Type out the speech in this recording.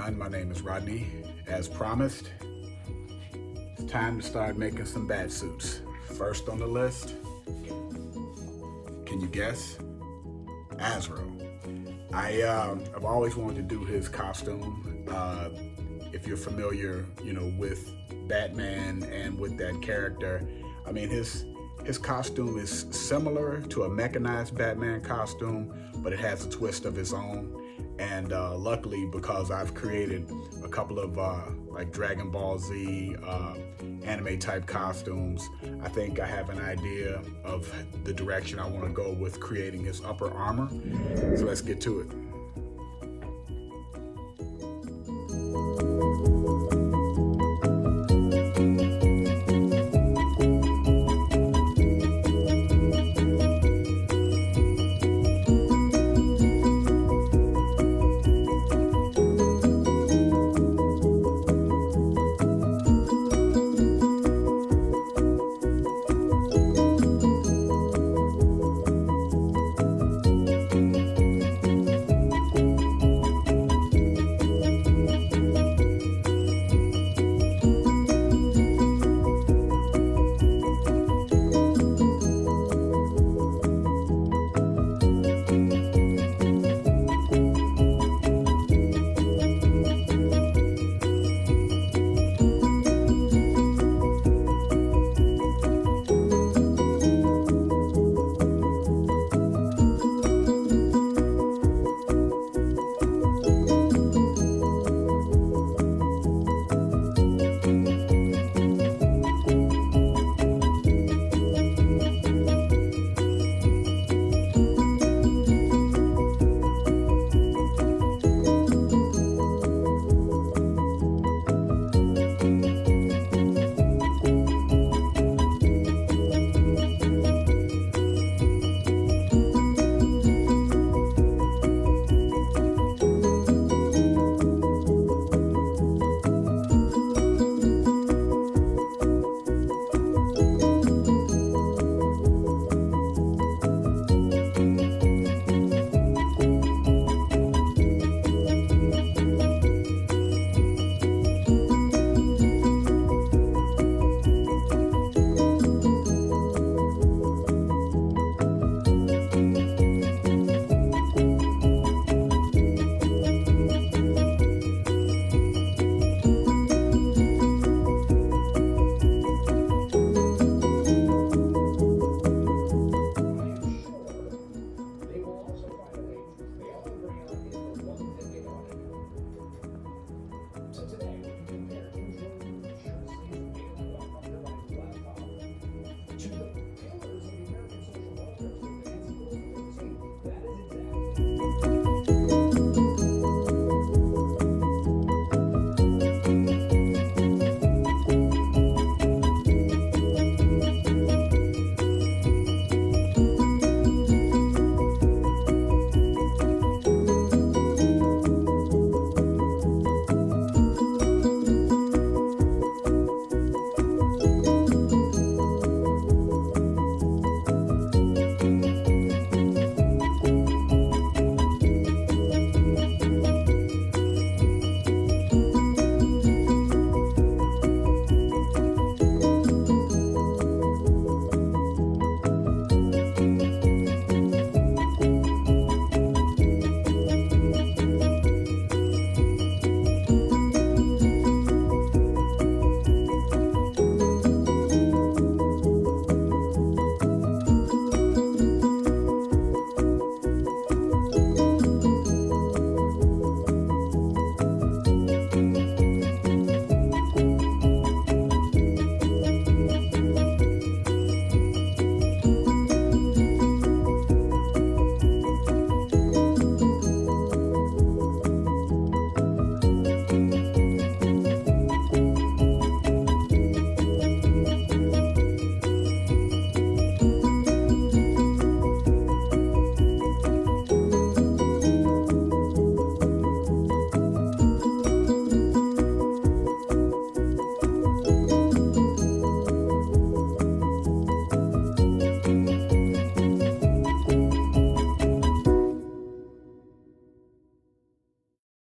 everyone. My name is Rodney. As promised, it's time to start making some bat suits. First on the list, can you guess? Azrael. I've always wanted to do his costume. If you're familiar, with Batman and with that character, I mean, his costume is similar to a mechanized Batman costume, but it has a twist of its own. And luckily, because I've created a couple of like Dragon Ball Z anime type costumes, I think I have an idea of the direction I want to go with creating his upper armor. So let's get to it.